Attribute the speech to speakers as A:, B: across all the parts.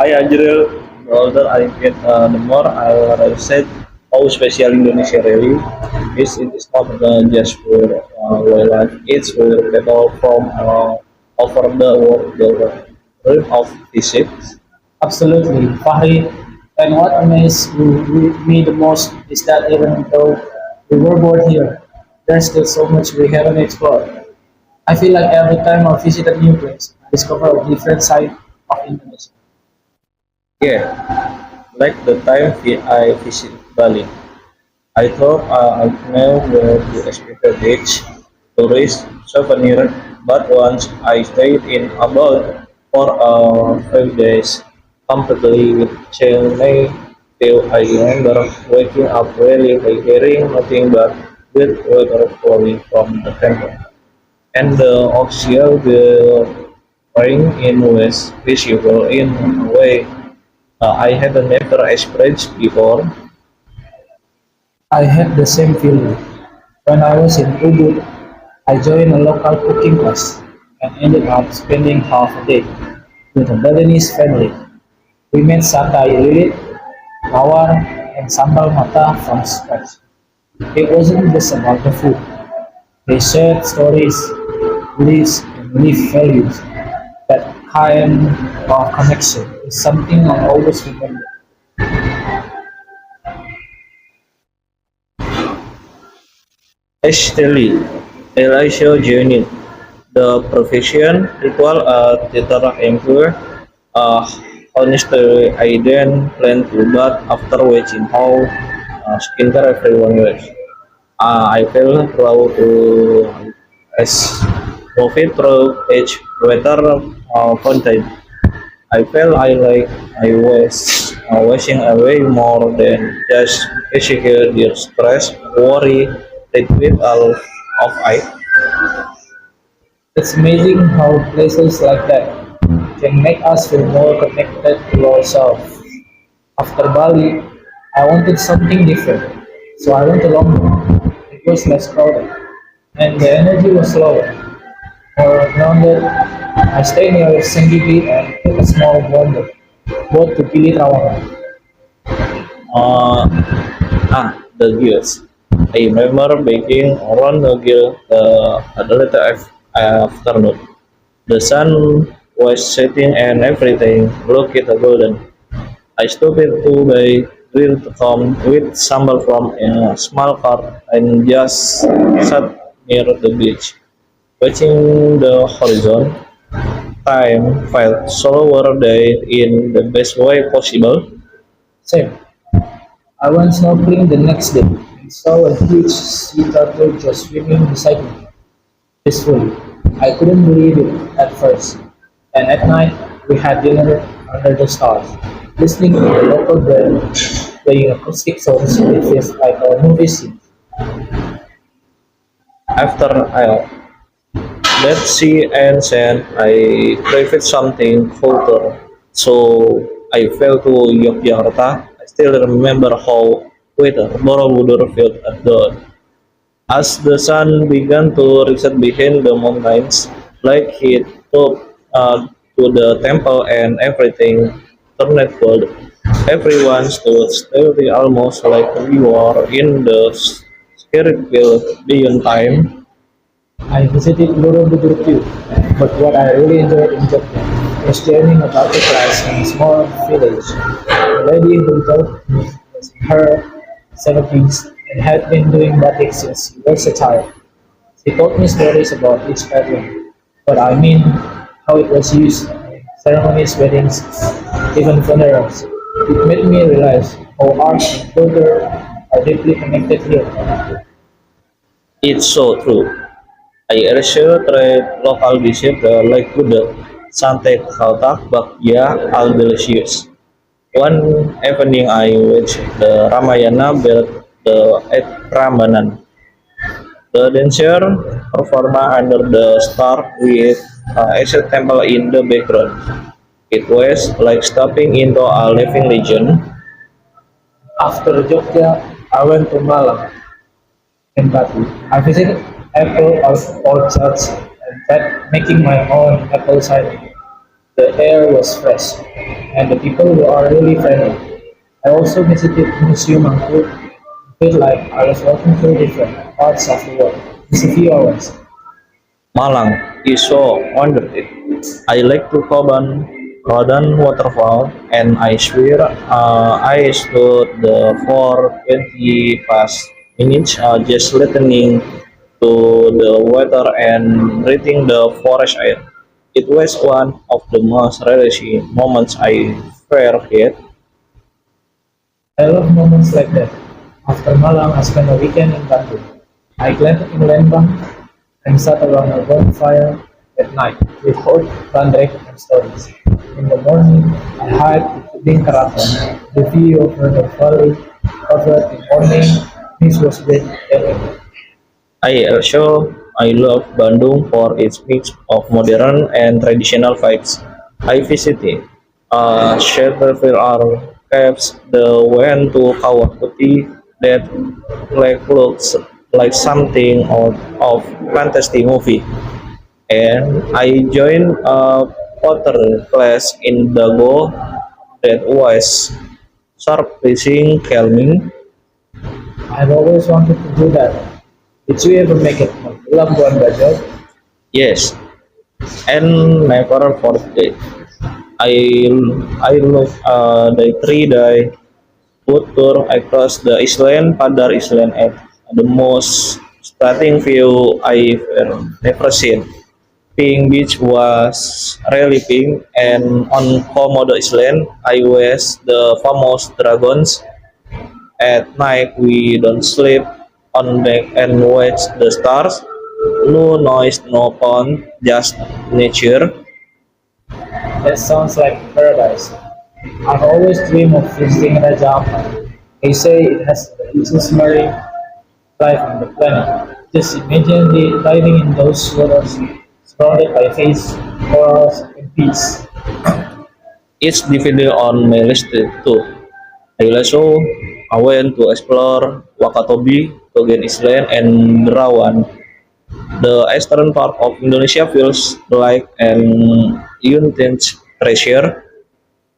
A: Hi Ajril, the older I get, the more I realize how special Indonesia really is. It is not just for wildlife; it's for people from over the world, the dream of visit.
B: Absolutely, Fahri. And what amazes me the most is that even though we were born here, there's still so much we haven't explored. I feel like every time I visit a new place, I discover a different side of Indonesia.
A: Yeah, like the time I visited Bali. I thought I know where to expect the beach, tourist, souvenir, but once I stayed in about for 5 days, completely changed me till I remember waking up really by hearing nothing but good water flowing from the temple. And the oxygen will bring in was visible in a way I had never experienced before.
B: I had the same feeling. When I was in Ubud, I joined a local cooking class and ended up spending half a day with a Balinese family. We made satay lilit, mawar, and sambal mata from scratch. It wasn't just about the food. They shared stories, beliefs, and life values. That kind of connection is something I always remember.
A: Actually, Elisha joined the profession ritual theater employer. Uh, Honestly, I didn't plan to, but after watching how skincare everyone wears, I felt proud to as move it through each weather content. I felt I was washing away more than just physical their stress, worry, that with all of I.
B: It's amazing how places like that can make us feel more connected to ourselves. After Bali, I wanted something different, so I went to Lombok. It was less crowded, and the energy was lower, more grounded. I stayed near Senggigi and took a small boat to Gili Trawangan.
A: Uh, the gears. I remember baking around the gear the later afternoon. The sun was setting and everything looked golden. I stopped to buy grilled corn with sambal from a small cart and just sat near the beach, watching the horizon. Time felt slower day in the best way possible.
B: Same. I went snorkeling the next day and saw a huge sea turtle just swimming beside me, peacefully. I couldn't believe it at first. And at night, we had dinner under the stars, listening to the local band playing acoustic songs. It feels like a movie scene.
A: After that sea and sand, I craved something colder. So I fell to Yogyakarta. I still remember how weather Borobudur felt at dawn. As the sun began to reset behind the mountains, like he took to the temple and everything turned cold. Everyone stood still, almost like we were in the spirit world beyond time.
B: I visited Borobudur too, but what I really enjoyed in Jogja was joining a ballet class in a small village. The lady who taught me was in her 70s and had been doing batik since she was a child. She taught me stories about each pattern, but I mean how it was used in ceremonies, weddings, even funerals. It made me realize how art and culture are deeply connected here.
A: It's so true. I also tried local dishes like gudeg, sate kautak, bakpia, all delicious. One evening I watched the Ramayana build at Prambanan. The dancer performed under the star with a temple in the background. It was like stepping into a living legend.
B: After Jogja, I went to Malang in Batu. I visited apple orchards and tried making my own apple cider. The air was fresh, and the people are really friendly. I also visited Museum Angkor and felt like I was walking through different parts of the world. Just a few hours.
A: Malang is so underrated. I like to Koban Rodan waterfall, and I swear I stood there for 20 past minutes just listening to the water and breathing the forest air. It was one of the most relaxing moments I ever had.
B: I love moments like that. After Malang, I spent a weekend in Bandung. I camped in Lembang and sat around a bonfire at night with hot bandrek and stories. In the morning, I hiked to Tebing Karaton. The view over the valley covered in morning mist was breathtaking.
A: I love Bandung for its mix of modern and traditional vibes. I visited several caves, the went to Kawah Putih that looks like something out of fantasy movie, and I joined a pottery class in Dago that was surprising calming.
B: I've always wanted to do that. Did you ever make it to Labuan Bajo?
A: Yes, and never forget. I I love the 3 day boat tour across the island, Padar Island, at the most stunning view I've never seen. Pink Beach was really pink, and on Komodo Island, I was the famous dragons. At night, we don't sleep on deck and watch the stars. No noise, no phone, just nature.
B: That sounds like paradise. I've always dreamed of visiting Raja Ampat. They say it has the richest marine life on the planet. Just imagine diving in those waters, surrounded by fish, corals, and peace.
A: It's definitely on my list too. I also I went to explore Wakatobi, Togen Island, and Derawan. The eastern part of Indonesia feels like an untamed treasure.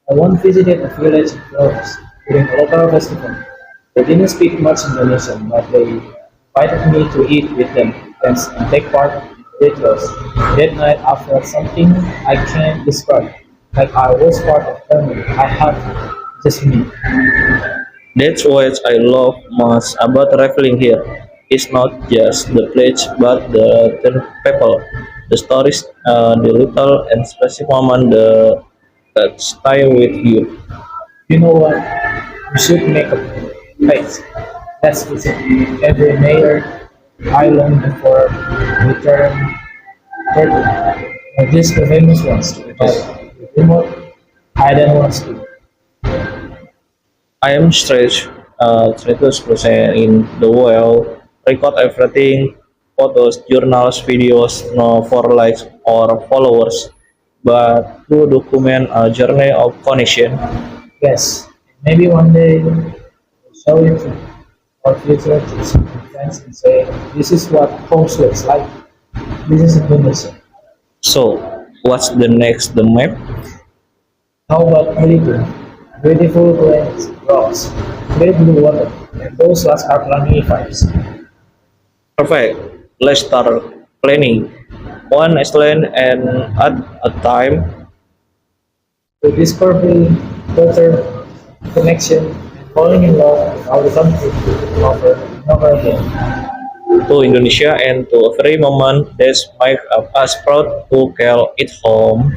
B: I once visited a village in Flores during a local festival. They didn't speak much Indonesian, but they invited me to eat with them dance, and take part in rituals. That night, I felt something I can't describe, like I was part of family. I had just me.
A: That's what I love most about traveling here. It's not just the place, but the people, the stories, the little and specific moment that stay with you.
B: You know what? We should make a place. Let's visit every major island before we turn 30. Not just the famous ones, but the remote hidden ones too.
A: I am stretched 32% in the world, record everything, photos, journals, videos, no for likes or followers, but to document a journey of connection.
B: Yes, maybe one day we'll show it to our future kids and friends and say, this is what home looks like. This is Indonesia.
A: So, what's the next the map?
B: How about Maluku? Beautiful plains, rocks, clear blue water, and those last Arplani vibes.
A: Perfect. Let's start planning. One island and at a time.
B: To discover better connection and falling in love with our country over and over again.
A: To Indonesia and to every moment that make us proud to call it home.